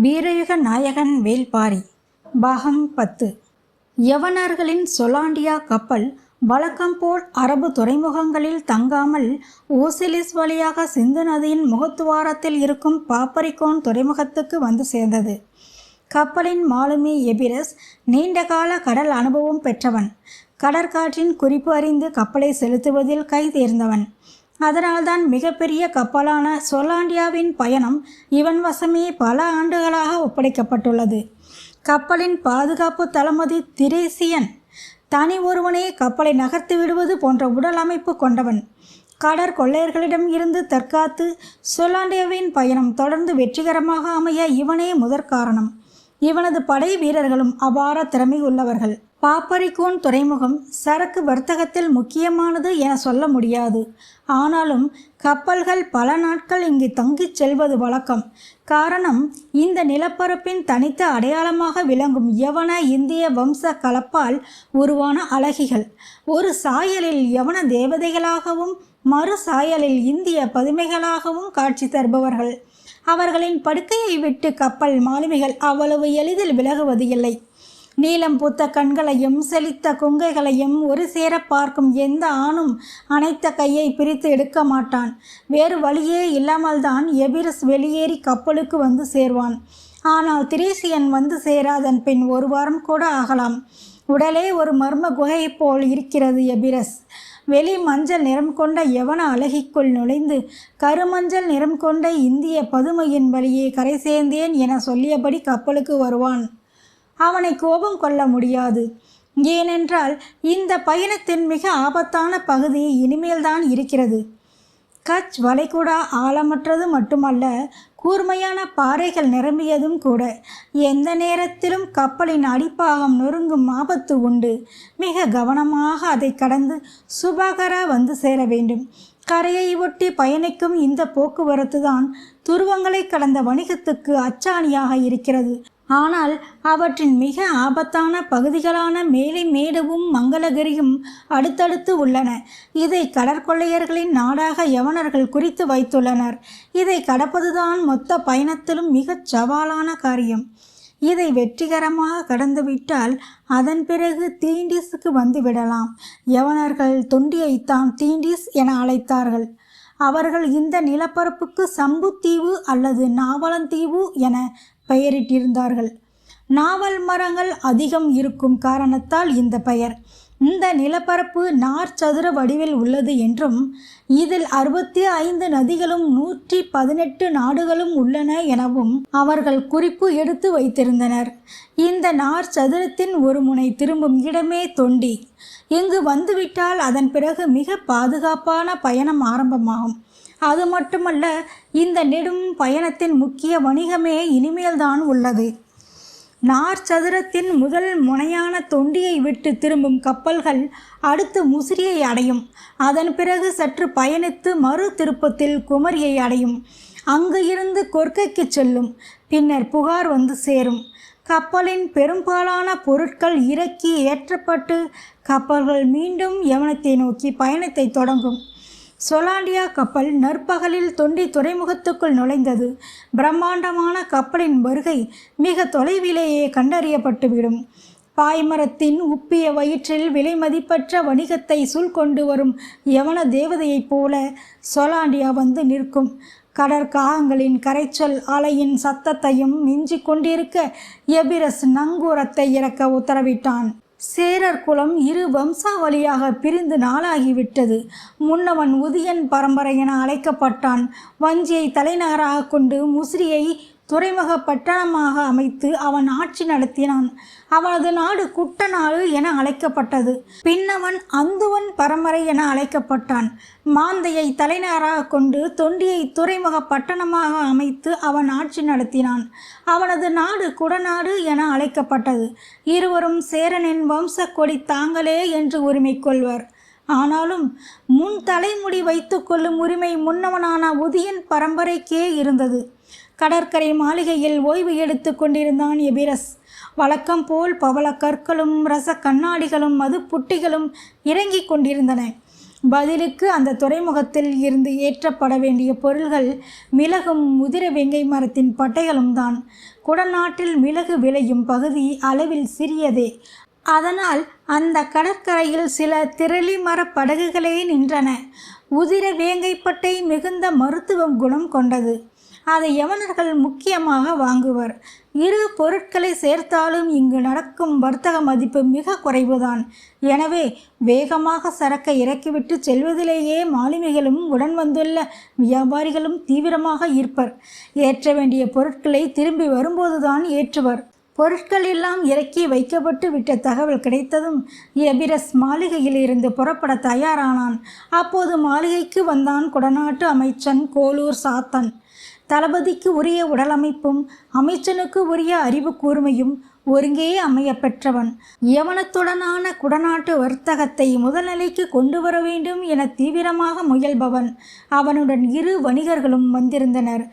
வீரயுக நாயகன் வேல்பாரி பாகம் 10. யவனர்களின் சொலாண்டியா கப்பல் வழக்கம் போல் அரபு துறைமுகங்களில் தங்காமல் ஓசிலிஸ் வழியாக சிந்து நதியின் முகத்துவாரத்தில் இருக்கும் பாப்பரிகோன் துறைமுகத்துக்கு வந்து சேர்ந்தது. கப்பலின் மாலுமி எபிரஸ் நீண்டகால கடல் அனுபவம் பெற்றவன். கடற்காற்றின் குறிப்பு அறிந்து கப்பலை செலுத்துவதில் கை தேர்ந்தவன். அதனால்தான் மிகப்பெரிய கப்பலான சொலாண்டியாவின் பயணம் இவன் வசமே பல ஆண்டுகளாக ஒப்படைக்கப்பட்டுள்ளது. கப்பலின் பாதுகாப்பு தளபதி திரேசியன் தனி ஒருவனே கப்பலை நகர்த்தி விடுவது போன்ற உடல் அமைப்பு கொண்டவன். கடற்கொள்ளையர்களிடம் இருந்து தற்காத்து சொலாண்டியாவின் பயணம் தொடர்ந்து வெற்றிகரமாக அமைய இவனே முதற்காரணம். இவனது படை வீரர்களும் அபார திறமை உள்ளவர்கள். பாப்பரிகோன் துறைமுகம் சரக்கு வர்த்தகத்தில் முக்கியமானது என சொல்ல முடியாது. ஆனாலும் கப்பல்கள் பல நாட்கள் இங்கு தங்கிச் செல்வது வழக்கம். காரணம், இந்த நிலப்பரப்பின் தனித்த அடையாளமாக விளங்கும் யவன இந்திய வம்ச கலப்பால் உருவான அழகிகள் ஒரு சாயலில் யவன தேவதைகளாகவும் மறு சாயலில் இந்திய பதுமைகளாகவும் காட்சி தருபவர்கள். அவர்களின் படுக்கையை விட்டு கப்பல் மாலுமிகள் அவ்வளவு எளிதில் விலகுவது இல்லை. நீலம் பூத்த கண்களையும் செழித்த கொங்கைகளையும் ஒரு சேர பார்க்கும் எந்த ஆணும் அனைத்த கையை பிரித்து எடுக்க மாட்டான். வேறு வழியே இல்லாமல் தான் எபிரஸ் வெளியேறி கப்பலுக்கு வந்து சேர்வான். ஆனால் திரேசியன் வந்து சேராதன் பின் ஒரு வாரம் கூட ஆகலாம். உடலே ஒரு மர்ம குகை போல் இருக்கிறது எபிரஸ். வெளி மஞ்சள் நிறம் கொண்ட யவன அழகிக்குள் நுழைந்து கருமஞ்சள் நிறம் கொண்ட இந்திய பதுமையின் வழியே கரை சேர்ந்தேன் என சொல்லியபடி கப்பலுக்கு வருவான். அவனை கோபம் கொள்ள முடியாது. ஏனென்றால் இந்த பயணத்தின் மிக ஆபத்தான பகுதி இனிமேல்தான் இருக்கிறது. கட்ச் வளைகுடா ஆழமற்றது மட்டுமல்ல, கூர்மையான பாறைகள் நிரம்பியதும் கூட. எந்த நேரத்திலும் கப்பலின் அடிப்பாகம் நொறுங்கும் ஆபத்து உண்டு. மிக கவனமாக அதை கடந்து சுபாகரா வந்து சேர வேண்டும். கரையை ஒட்டி பயணிக்கும் இந்த போக்குவரத்து தான் துருவங்களை கடந்த வணிகத்துக்கு அச்சாணியாக இருக்கிறது. ஆனால் அவற்றின் மிக ஆபத்தான பகுதிகளான மேலை மேடுவும் மங்களகிரியும் அடுத்தடுத்து உள்ளன. இதை கடற்கொள்ளையர்களின் நாடாக யவனர்கள் குறித்து வைத்துள்ளனர். இதை கடப்பதுதான் மொத்த பயணத்திலும் மிகச் சவாலான காரியம். இதை வெற்றிகரமாக கடந்துவிட்டால் அதன் பிறகு தீண்டிஸுக்கு வந்துவிடலாம். யவனர்கள் தொண்டியைத்தான் தீண்டிஸ் என அழைத்தார்கள். அவர்கள் இந்த நிலப்பரப்புக்கு சம்புத்தீவு அல்லது நாவலந்தீவு என பெயரிட்டிருந்தார்கள். நாவல் மரங்கள் அதிகம் இருக்கும் காரணத்தால் இந்த பெயர். இந்த நிலப்பரப்பு நாற்சதுர வடிவில் உள்ளது என்றும் இதில் 65 நதிகளும் 118 நாடுகளும் உள்ளன எனவும் அவர்கள் குறிப்பு எடுத்து வைத்திருந்தனர். இந்த நாற்சதுரத்தின் ஒரு முனை திரும்பும் இடமே தொண்டி. இங்கு வந்துவிட்டால் அதன் பிறகு மிக பாதுகாப்பான பயணம் ஆரம்பமாகும். அது மட்டுமல்ல, இந்த நெடும் பயணத்தின் முக்கிய வணிகமே இனிமேல்தான் உள்ளது. நாற்சதுரத்தின் முதல் முனையான தொண்டியை விட்டு திரும்பும் கப்பல்கள் அடுத்து முசிறியை அடையும். அதன் பிறகு சற்று பயணித்து மறு திருப்பத்தில் குமரியை அடையும். அங்கு இருந்து கொர்க்கைக்கு செல்லும். பின்னர் புகார் வந்து சேரும். கப்பலின் பெரும்பாலான பொருட்கள் இறக்கி ஏற்றப்பட்டு கப்பல்கள் மீண்டும் யவனத்தை நோக்கி பயணத்தை தொடங்கும். சொலாண்டியா கப்பல் நற்பகலில் தொண்டி துறைமுகத்துக்குள் நுழைந்தது. பிரம்மாண்டமான கப்பலின் வருகை மிக தொலைவிலேயே கண்டறியப்பட்டுவிடும். பாய்மரத்தின் உப்பிய வயிற்றில் விலை மதிப்பற்ற வணிகத்தை சூழ்கொண்டு வரும் யவன தேவதையைப் போல சொலாண்டியா வந்து நிற்கும். கடற்காகங்களின் கரைச்சல் அலையின் சத்தத்தையும் மிஞ்சி கொண்டிருக்க எபிரஸ் நங்கூரத்தை இறக்க உத்தரவிட்டான். சேரர் குலம் இரு வம்சாவளியாக பிரிந்து நாளாகிவிட்டது. முன்னவன் உதியன் பரம்பரை என அழைக்கப்பட்டான். வஞ்சியை தலைநகராக கொண்டு முசிறியை துறைமுக பட்டணமாக அமைத்து அவன் ஆட்சி நடத்தினான். அவனது நாடு குட்டநாடு என அழைக்கப்பட்டது. பின்னவன் அந்துவன் பரம்பரை என அழைக்கப்பட்டான். மாந்தையை தலைநகராக கொண்டு தொண்டியை துறைமுக பட்டணமாக அமைத்து அவன் ஆட்சி நடத்தினான். அவனது நாடு குடநாடு என அழைக்கப்பட்டது. இருவரும் சேரனின் வம்ச கொடி தாங்களே என்று உரிமை கொள்வர். ஆனாலும் முன் தலைமுடி வைத்து கொள்ளும் உரிமை முன்னவனான உதியன் பரம்பரைக்கே இருந்தது. கடற்கரை மாளிகையில் ஓய்வு எடுத்து கொண்டிருந்தான் எபிரஸ். வழக்கம் போல் பவள கற்களும் ரச கண்ணாடிகளும் மது புட்டிகளும் இறங்கி கொண்டிருந்தன. பதிலுக்கு அந்த துறைமுகத்தில் இருந்து ஏற்றப்பட வேண்டிய பொருள்கள் மிளகும் முதிர வெங்கை மரத்தின் பட்டைகளும் தான். குடநாட்டில் மிளகு விளையும் பகுதி அளவில் சிறியதே. அதனால் அந்த கடற்கரையில் சில திரளி மரப் படகுகளே நின்றன. உதிர வேங்கைப்பட்டை மிகுந்த மருத்துவ குணம் கொண்டது. அதை யவனர்கள் முக்கியமாக வாங்குவர். இரு பொருட்களை சேர்த்தாலும் இங்கு நடக்கும் வர்த்தக மதிப்பு மிக குறைவுதான். எனவே வேகமாக சரக்கை இறக்கிவிட்டு செல்வதிலேயே மாலுமிகளும் உடன் வந்துள்ள வியாபாரிகளும் தீவிரமாக ஈர்ப்பர். ஏற்ற வேண்டிய பொருட்களை திரும்பி வரும்போதுதான் ஏற்றுவர். பொருட்கள் எல்லாம் இறக்கி வைக்கப்பட்டு விட்ட தகவல் கிடைத்ததும் எபிரஸ் மாளிகையில் இருந்து புறப்பட தயாரானான். அப்போது மாளிகைக்கு வந்தான் குடநாட்டு அமைச்சன் கோலூர் சாத்தன். தளபதிக்கு உரிய உடலமைப்பும் அமைச்சனுக்கு உரிய அறிவு கூர்மையும் ஒருங்கே அமைய பெற்றவன். யவனத்துடனான குடநாட்டு வர்த்தகத்தை முதல்நிலைக்கு கொண்டு வர வேண்டும் என தீவிரமாக முயல்பவன். அவனுடன் இரு வணிகர்களும் வந்திருந்தனர்.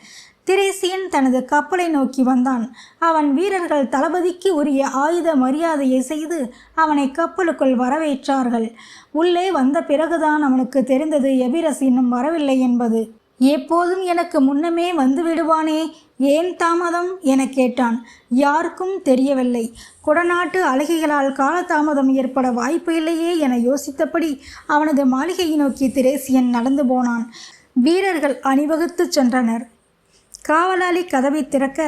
திரேசியன் தனது கப்பலை நோக்கி வந்தான். அவன் வீரர்கள் தளபதிக்கு உரிய ஆயுத மரியாதையை செய்து அவனை கப்பலுக்குள் வரவேற்றார்கள். உள்ளே வந்த பிறகுதான் அவனுக்கு தெரிந்தது எபிரஸ் இன்னும் வரவில்லை என்பது. எப்போதும் எனக்கு முன்னமே வந்து விடுவானே, ஏன் தாமதம் என கேட்டான். யாருக்கும் தெரியவில்லை. குடநாட்டு அழகிகளால் காலதாமதம் ஏற்பட வாய்ப்பு இல்லையே என யோசித்தபடி அவனது மாளிகையை நோக்கி திரேசியன் நடந்து போனான். வீரர்கள் அணிவகுத்து சென்றனர். காவலாளி கதவை திறக்க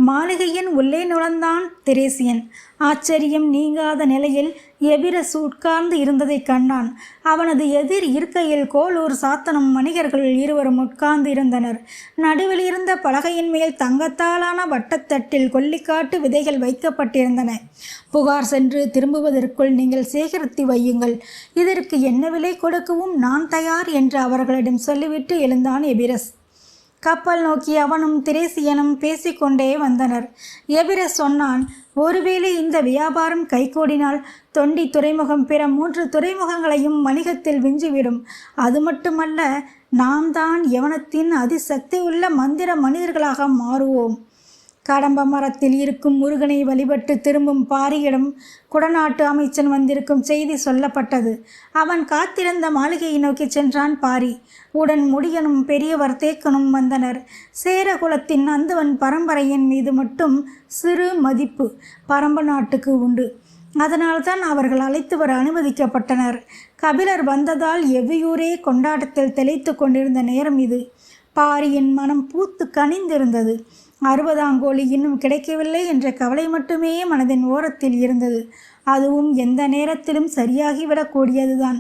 மாளிகையின் உள்ளே நுழைந்தான் திரேசியன். ஆச்சரியம் நீங்காத நிலையில் எபிரஸ் உட்கார்ந்து இருந்ததை கண்டான். அவனது எதிர் இருக்கையில் கோலூர் சாத்தனும் வணிகர்கள் இருவரும் உட்கார்ந்து இருந்தனர். நடுவில் இருந்த பலகையின் மேல் தங்கத்தாலான வட்டத்தட்டில் கொல்லிக்காட்டு விதைகள் வைக்கப்பட்டிருந்தன. புகார் சென்று திரும்புவதற்குள் நீங்கள் சேகரித்து வையுங்கள். இதற்கு என்ன விலை கொடுக்கவும் நான் தயார் என்று அவர்களிடம் சொல்லிவிட்டு எழுந்தான் எபிரஸ். கப்பல் நோக்கி அவனும் திரேசியனும் பேசிக்கொண்டே வந்தனர். எபிரஸ் சொன்னான், ஒருவேளை இந்த வியாபாரம் கைகூடினால் தொண்டி துறைமுகம் பிற 3 துறைமுகங்களையும் வணிகத்தில் விஞ்சிவிடும். அது மட்டுமல்ல, நாம் தான் யவனத்தின் அதிசக்தி உள்ள மந்திர மனிதர்களாக மாறுவோம். கடம்ப மரத்தில் இருக்கும் முருகனை வழிபட்டு திரும்பும் பாரியிடம் குடநாட்டு அமைச்சன் வந்திருக்கும் செய்தி சொல்லப்பட்டது. அவன் காத்திருந்த மாளிகையை நோக்கி சென்றான் பாரி. உடன் முடியனும் பெரியவர் தேக்கனும் வந்தனர். சேரகுலத்தின் அந்தவன் பரம்பரையின் மீது மட்டும் சிறு மதிப்பு பரம்ப நாட்டுக்கு உண்டு. அதனால்தான் அவர்கள் அழைத்து வர அனுமதிக்கப்பட்டனர். கபிலர் வந்ததால் எவ்வியூரே கொண்டாட்டத்தில் தெளித்து கொண்டிருந்த நேரம் இது. பாரியின் மனம் பூத்து கனிந்திருந்தது. 60ஆம் கோழி இன்னும் கிடைக்கவில்லை என்ற கவலை மட்டுமே மனதின் ஓரத்தில் இருந்தது. அதுவும் எந்த நேரத்திலும் சரியாகிவிடக்கூடியதுதான்.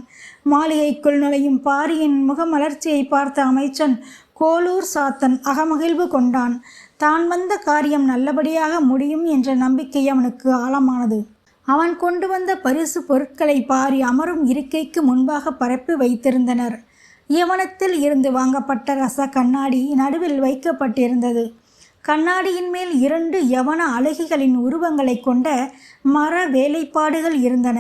மாளிகைக்குள் நுழையும் பாரியின் முகமலர்ச்சியை பார்த்த அமைச்சன் கோலூர் சாத்தன் அகமகிழ்வு கொண்டான். தான் வந்த காரியம் நல்லபடியாக முடியும் என்ற நம்பிக்கை அவனுக்கு ஆழமானது. அவன் கொண்டு வந்த பரிசு பொருட்களை பாரி அமரும் இருக்கைக்கு முன்பாக பரப்பி வைத்திருந்தனர். யவனத்தில் இருந்து வாங்கப்பட்ட ரச கண்ணாடி நடுவில் வைக்கப்பட்டிருந்தது. கண்ணாடியின் மேல் 2 யவன அழகிகளின் உருவங்களை கொண்ட மர வேலைப்பாடுகள் இருந்தன.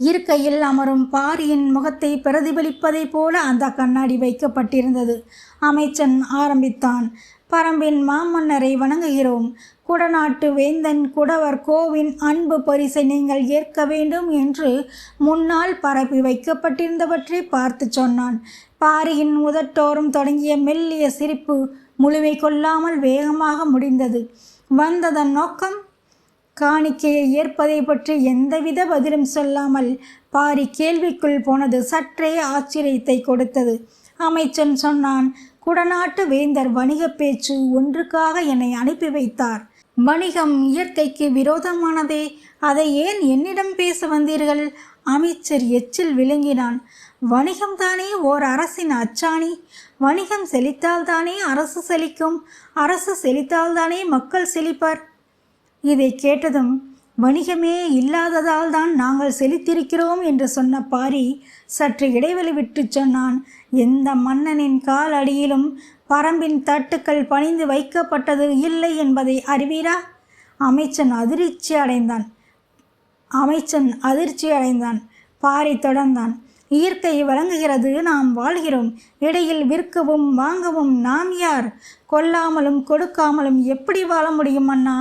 இருக்கையில் அமரும் பாரியின் முகத்தை பிரதிபலிப்பதை போல அந்த கண்ணாடி வைக்கப்பட்டிருந்தது. அமைச்சன் ஆரம்பித்தான். பரம்பின் மாமன்னரை வணங்குகிறோம். குடநாட்டு வேந்தன் குடவர் கோவின் அன்பு பரிசை நீங்கள் ஏற்க வேண்டும் என்று முன்னால் பரப்பி வைக்கப்பட்டிருந்தவற்றை பார்த்து சொன்னான். பாரியின் உதட்டோரம் தொடங்கிய மெல்லிய சிரிப்பு முழுமை கொள்ளாமல் வேகமாக முடிந்தது. வந்ததன் நோக்கம்? காணிக்கையை ஏற்பதை பற்றி எந்தவித பதிலும் சொல்லாமல் பாரி கேள்விக்குள் போனது சற்றே ஆச்சரியத்தை கொடுத்தது. அமைச்சன் சொன்னான், குடநாட்டு வேந்தர் வணிக பேச்சு ஒன்றுக்காக என்னை அனுப்பி வைத்தார். வணிகம் இயற்கைக்கு விரோதமானதே, அதை ஏன் என்னிடம் பேச வந்தீர்கள்? அமைச்சர் எச்சில் விழுங்கினான். வணிகம்தானே ஓர் அரசின் அச்சாணி. வணிகம் செழித்தால்தானே அரசு செழிக்கும். அரசு செழித்தால்தானே மக்கள் செழிப்பர். இதை கேட்டதும், வணிகமே இல்லாததால் தான் நாங்கள் செழித்திருக்கிறோம் என்று சொன்ன பாரி சற்று இடைவெளி விட்டு சொன்னான், எந்த மன்னனின் கால் அடியிலும் பரம்பின் தட்டுக்கள் பணிந்து வைக்கப்பட்டது இல்லை என்பதை அறிவீரா? அமைச்சன் அதிர்ச்சி அடைந்தான். பாரி தொடர்ந்தான், இயற்கை வழங்குகிறது, நாம் வாழ்கிறோம். இடையில் விற்கவும் வாங்கவும் நாம் யார்? கொல்லாமலும் கொடுக்காமலும் எப்படி வாழ முடியும் அண்ணா?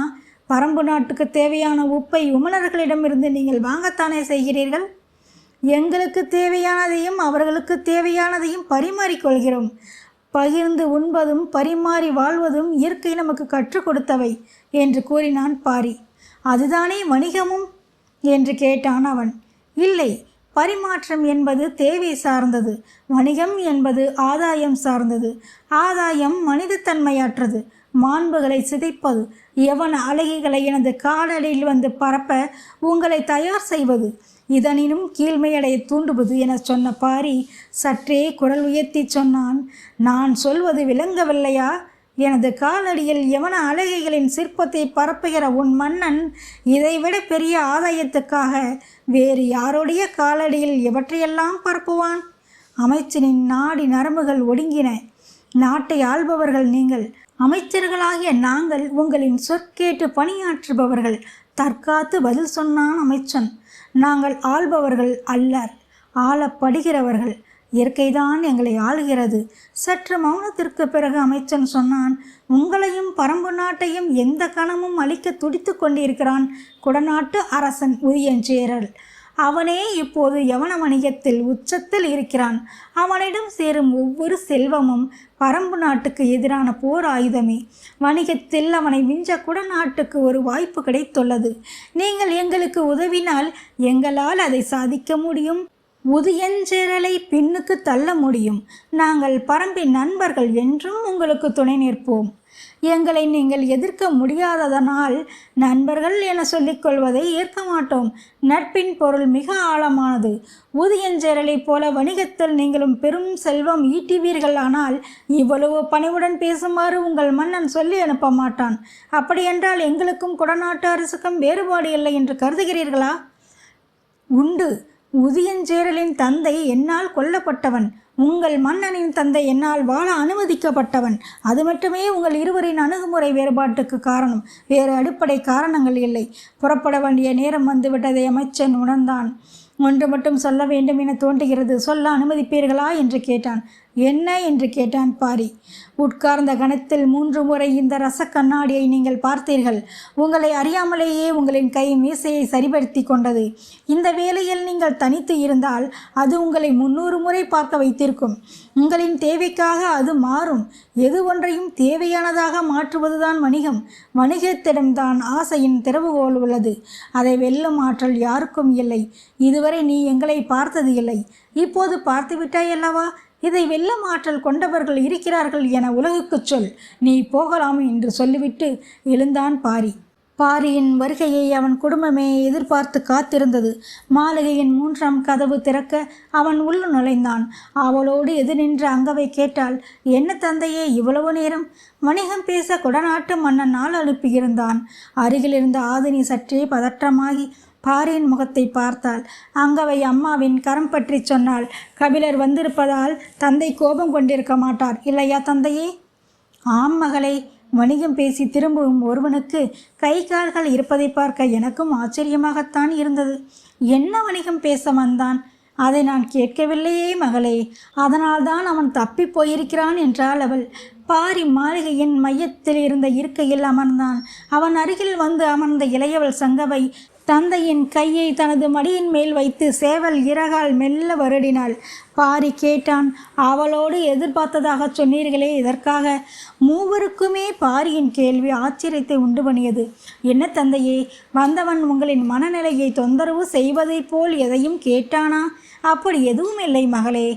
பரம்பு நாட்டுக்கு தேவையான உப்பை உமணர்களிடமிருந்து நீங்கள் வாங்கத்தானே செய்கிறீர்கள். எங்களுக்கு தேவையானதையும் அவர்களுக்கு தேவையானதையும் பரிமாறிக்கொள்கிறோம். பகிர்ந்து உண்பதும் பரிமாறி வாழ்வதும் இயற்கை நமக்கு கற்றுக் கொடுத்தவை என்று கூறினான் பாரி. அதுதானே வணிகமும் என்று கேட்டான் அவன். இல்லை, பரிமாற்றம் என்பது தேவை சார்ந்தது, வணிகம் என்பது ஆதாயம் சார்ந்தது. ஆதாயம் மனிதத்தன்மையற்றது, மாண்புகளை சிதைப்பது, யவன அழகிகளை எனது காலடியில் வந்து பரப்ப உங்களை தயார் செய்வது, இதனினும் கீழ்மையடைய தூண்டுவது என சொன்ன பாரி சற்றே குரல் உயர்த்தி சொன்னான். நான் சொல்வது விளங்கவில்லையா? எனது காலடியில் யவன அழகிகளின் சிற்பத்தை பரப்புகிற உன் மன்னன் இதைவிட பெரிய ஆதாயத்துக்காக வேறு யாருடைய காலடியில் எவற்றையெல்லாம் பரப்புவான்? அமைச்சனின் நாடி நரம்புகள் ஒடுங்கின. நாட்டை ஆள்பவர்கள் நீங்கள், அமைச்சர்களாகிய நாங்கள் உங்களின் சொற்கேட்டு பணியாற்றுபவர்கள். தற்காத்து பதில் சொன்னான் அமைச்சன். நாங்கள் ஆள்பவர்கள் அல்லர், ஆளப்படுகிறவர்கள். இயற்கைதான் எங்களை ஆளுகிறது. சற்று மௌனத்திற்கு பிறகு அமைச்சன் சொன்னான். உங்களையும் பரம்பு நாட்டையும் எந்த கணமும் அழிக்க துடித்து கொண்டிருக்கிறான் குடநாட்டு அரசன் உதியஞ்சேரல். அவனே இப்போது யவன வணிகத்தில் உச்சத்தில் இருக்கிறான். அவனிடம் சேரும் ஒவ்வொரு செல்வமும் பரம்பு நாட்டுக்கு எதிரான போர் ஆயுதமே. வணிகத்தில் அவனை விஞ்ச குடநாட்டுக்கு ஒரு வாய்ப்பு கிடைத்துள்ளது. நீங்கள் எங்களுக்கு உதவினால் எங்களால் அதை சாதிக்க முடியும். உதியஞ்சேரலை பின்னுக்கு தள்ள முடியும். நாங்கள் பரம்பின் நண்பர்கள் என்றும் உங்களுக்கு துணை நிற்போம். எங்களை நீங்கள் எதிர்க்க முடியாததனால் நண்பர்கள் என சொல்லிக்கொள்வதை ஏற்க மாட்டோம். நட்பின் பொருள் மிக ஆழமானது. உதியஞ்சேரலை போல வணிகத்தில் நீங்களும் பெரும் செல்வம் ஈட்டுவீர்கள். ஆனால் இவ்வளவு பணிவுடன் பேசுமாறு உங்கள் மன்னன் சொல்லி அனுப்ப மாட்டான். அப்படியென்றால் எங்களுக்கும் குடநாட்டு அரசுக்கும் வேறுபாடு இல்லை என்று கருதுகிறீர்களா? உண்டு. உதியஞ்சேரலின் தந்தை என்னால் கொல்லப்பட்டவன். உங்கள் மன்னனின் தந்தை என்னால் வாழ அனுமதிக்கப்பட்டவன். அது மட்டுமே உங்கள் இருவரின் அணுகுமுறை வேறுபாட்டுக்கு காரணம். வேறு அடிப்படை காரணங்கள் இல்லை. புறப்பட வேண்டிய நேரம் வந்துவிட்டதை அமைச்சன் உணர்ந்தான். ஒன்று மட்டும் சொல்ல வேண்டும் என தோன்றுகிறது. சொல்ல அனுமதிப்பீர்களா என்று கேட்டான். என்ன என்று கேட்டான் பாரி. உட்கார்ந்த கணத்தில் 3 முறை இந்த ரச கண்ணாடியை நீங்கள் பார்த்தீர்கள். உங்களை அறியாமலேயே உங்களின் கை மீசையை சரிபடுத்தி கொண்டது. இந்த வேளையில் நீங்கள் தனித்து இருந்தால் அது உங்களை 300 முறை பார்க்க வைத்திருக்கும். உங்களின் தேவைக்காக அது மாறும். எது ஒன்றையும் தேவையானதாக மாற்றுவதுதான் வணிகம். வணிகத்திடம்தான் ஆசையின் திறவுகோல் உள்ளது. அதை வெல்லும் ஆற்றல் யாருக்கும் இல்லை. இதுவரை நீ எங்களை பார்த்தது இல்லை. இப்போது பார்த்துவிட்டாய் அல்லவா? இதை வெல்லும் ஆற்றல் கொண்டவர்கள் இருக்கிறார்கள் என உலகுக்கு சொல். நீ போகலாம் என்று சொல்லிவிட்டு எழுந்தான் பாரி. பாரியின் வருகையை அவன் குடும்பமே எதிர்பார்த்து காத்திருந்தது. மாளிகையின் 3ஆம் கதவு திறக்க அவன் உள்ள நுழைந்தான். அவளோடு எதிர் நின்ற அங்கவை கேட்டாள். என்ன தந்தையே இவ்வளவு நேரம்? வணிகம் பேச குடநாட்டு மன்னன் நாள் அனுப்பியிருந்தான். அருகில் இருந்த ஆதினி சற்றே பதற்றமாகி பாரியின் முகத்தை பார்த்தாள். அங்கவை அம்மாவின் கரம் பற்றி சொன்னாள். கபிலர் வந்திருப்பதால் தந்தை கோபம் கொண்டிருக்க மாட்டார் இல்லையா தந்தையே? ஆம் மகளே. வணிகம் பேசி திரும்பும் ஒருவனுக்கு கை கால்கள் இருப்பதை பார்க்க எனக்கும் ஆச்சரியமாகத்தான் இருந்தது. என்ன வணிகம் பேச வந்தான்? அதை நான் கேட்கவில்லையே மகளே. அதனால்தான் அவன் தப்பி போயிருக்கிறான் என்றாள் அவள். பாரி மாளிகையின் மையத்தில் இருந்த இருக்கையில் அமர்ந்தான். அவன் அருகில் வந்து அமர்ந்த இளையவள் சங்கவை தந்தையின் கையை தனது மடியின் மேல் வைத்து சேவல் இறகால் மெல்ல வருடினாள். பாரி கேட்டான். அவளோடு எதிர்பார்த்ததாக சொன்னீர்களே, இதற்காக? மூவருக்குமே பாரியின் கேள்வி ஆச்சரியத்தை உண்டு பண்ணியது. என்ன தந்தையே, வந்தவன் உங்களின் மனநிலையை தொந்தரவு செய்வதைப் போல் எதையும் கேட்டானா? அப்படி எதுவும் இல்லை மகளே.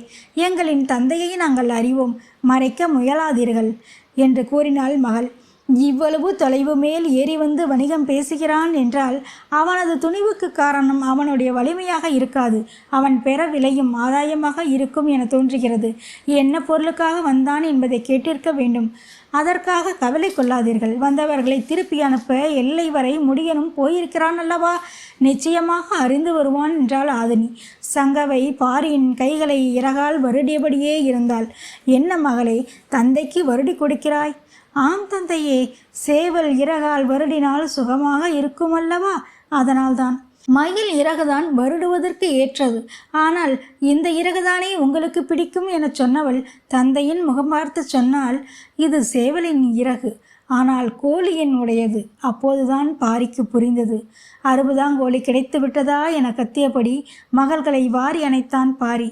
எங்களின் தந்தையை நாங்கள் அறிவோம், மறைக்க முயலாதீர்கள் என்று கூறினாள் மகள். இவ்வளவு தொலைவு மேல் ஏறி வந்து வணிகம் பேசுகிறான் என்றால் அவனது துணிவுக்கு காரணம் அவனுடைய வலிமையாக இருக்காது, அவன் பெற விளையும் ஆதாயமாக இருக்கும் என தோன்றுகிறது. என்ன பொருளுக்காக வந்தான் என்பதை கேட்டிருக்க வேண்டும். அதற்காக கவலை கொள்ளாதீர்கள். வந்தவர்களை திருப்பி அனுப்ப எல்லை வரை முடியனும் போயிருக்கிறான் அல்லவா? நிச்சயமாக அறிந்து வருவான் என்றாள் ஆதினி. சங்கவை பாரியின் கைகளை இறகால் வருடியபடியே இருந்தாள். என்ன மகளே, தந்தைக்கு வருடி கொடுக்கிறாய்? ஆம் தந்தையே, சேவல் இறகால் வருடினால் சுகமாக இருக்குமல்லவா? அதனால்தான். மயில் இறகுதான் வருடுவதற்கு ஏற்றது. ஆனால் இந்த இறகுதானே உங்களுக்கு பிடிக்கும் என சொன்னவள் தந்தையின் முகம் பார்த்து சொன்னால், இது சேவலின் இறகு. ஆனால் கோழியின் உடையது. அப்போதுதான் பாரிக்கு புரிந்தது. 60ஆம் கோழி கிடைத்து விட்டதா என கத்தியபடி மகள்களை வாரி அணைத்தான் பாரி.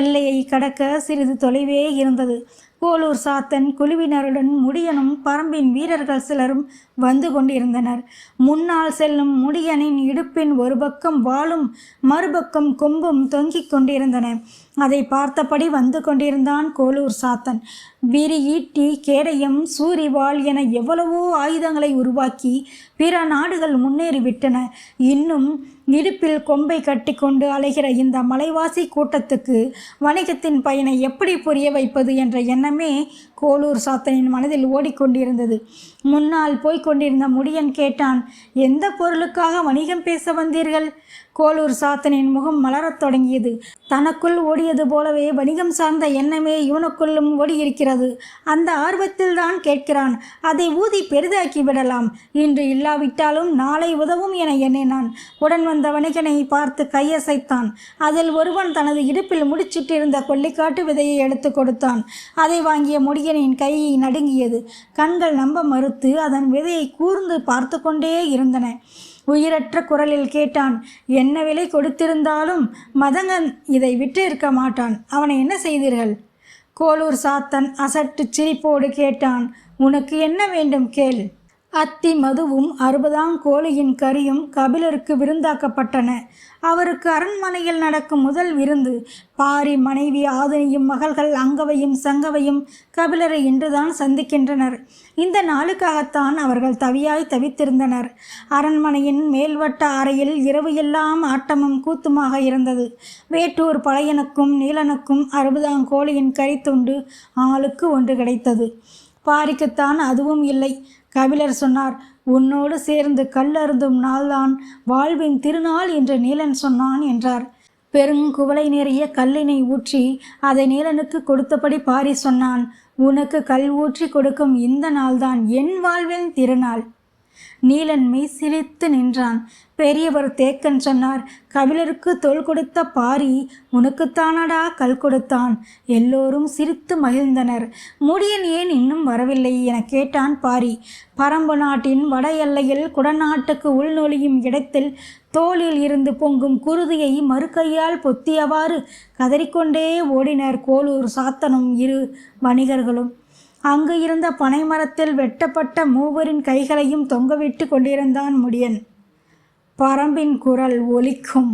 எல்லையை கடக்க சிறிது தொலைவே இருந்தது. கோலூர் சாத்தன் குழுவினருடன் முடியனும் பரம்பின் வீரர்கள் சிலரும் வந்து கொண்டிருந்தனர். முன்னால் செல்லும் முடியனின் இடுப்பின் ஒரு பக்கம் வாளும் மறுபக்கம் கொம்பும் தொங்கிக் கொண்டிருந்தன. அதை பார்த்தபடி வந்து கொண்டிருந்தான் கோலூர் சாத்தன். விரி ஈட்டி, கேடயம், சூரிவாள் என எவ்வளவோ ஆயுதங்களை உருவாக்கி பிற நாடுகள் முன்னேறிவிட்டன. இன்னும் இடுப்பில் கொம்பை கட்டி கொண்டு அலைகிற இந்த மலைவாசி கூட்டத்துக்கு வணிகத்தின் பயனை எப்படி புரிய வைப்பது என்ற எண்ணமே கோலூர் சாத்தனின் மனதில் ஓடிக்கொண்டிருந்தது. முன்னால் போய்க் கொண்டிருந்த முடியன் கேட்டான், எந்த பொருளுக்காக வணிகம் பேச வந்தீர்கள்? கோலூர் சாத்தனின் முகம் மலரத் தொடங்கியது. தனக்குள் ஓடியது போலவே வணிகம் சார்ந்த எண்ணமே இவனுக்குள்ளும் ஓடியிருக்கிறது. அந்த ஆர்வத்தில் தான் கேட்கிறான். அதை ஊதி பெரிதாக்கி விடலாம். இன்று இல்லாவிட்டாலும் நாளை உதவும் என எண்ணினான். உடன் வந்த வணிகனை பார்த்து கையசைத்தான். அதில் ஒருவன் தனது இடுப்பில் முடிச்சிட்டிருந்த கொல்லிக்காட்டு விதையை எடுத்து கொடுத்தான். அதை வாங்கிய முடியனின் கை நடுங்கியது. கண்கள் நம்ப மறுத்து அதன் விதையை கூர்ந்து பார்த்து கொண்டே இருந்தன. உயிரற்ற குரலில் கேட்டான், என்ன விலை கொடுத்திருந்தாலும் மதங்கன் இதை விட்டு இருக்க மாட்டான். அவனை என்ன செய்தீர்கள்? கோலூர் சாத்தன் அசட்டு சிரிப்போடு கேட்டான், உனக்கு என்ன வேண்டும் கேள். அத்தி மதுவும் 60ஆம் கோழியின் கறியும் கபிலருக்கு விருந்தாக்கப்பட்டன. அவருக்கு அரண்மனையில் நடக்கும் முதல் விருந்து. பாரி மனைவி ஆதினியும் மகள்கள் அங்கவையும் சங்கவையும் கபிலரை இன்றுதான் சந்திக்கின்றனர். இந்த நாளுக்காகத்தான் அவர்கள் தவியாய் தவித்திருந்தனர். அரண்மனையின் மேல்வட்ட அறையில் இரவு எல்லாம் ஆட்டமும் கூத்துமாக இருந்தது. வேட்டூர் பழையனுக்கும் நீலனுக்கும் 60ஆம் கோழியின் கறித்துண்டு ஆளுக்கு ஒன்று கிடைத்தது. பாரிக்குத்தான் அதுவும் இல்லை. கபிலர் சொன்னார், உன்னோடு சேர்ந்து கல்லருந்தும் நாள்தான் வாழ்வின் திருநாள் என்று நீலன் சொன்னான் என்றார். பெருங்குவளை நிறைய கல்லினை ஊற்றி அதை நீலனுக்கு கொடுத்தபடி பாரி சொன்னான், உனக்கு கல் ஊற்றி கொடுக்கும் இந்த நாள்தான் என் வாழ்வின் திருநாள். நீலன் மெய் சிலிர்த்து நின்றான். பெரியவர் தேக்கன் சொன்னார், கபிலருக்கு தோள் கொடுத்த பாரி உனக்குத்தானடா கல் கொடுத்தான். எல்லோரும் சிரித்து மகிழ்ந்தனர். முடியன் ஏன் இன்னும் வரவில்லை என கேட்டான் பாரி. பரம்பு நாட்டின் வட எல்லையில் குடநாட்டுக்கு உள்நொழியும் இடத்தில் தோளில் இருந்து பொங்கும் குருதியை மறுகையால் பொத்தியவாறு கதறிக்கொண்டே ஓடினர் கோலூர் சாத்தனும் இரு வணிகர்களும். அங்கு இருந்த பனைமரத்தில் வெட்டப்பட்ட மூவரின் கைகளையும் தொங்கவிட்டு கொண்டிருந்தான் முடியன். பரம்பின் குரல் ஒலிக்கும்.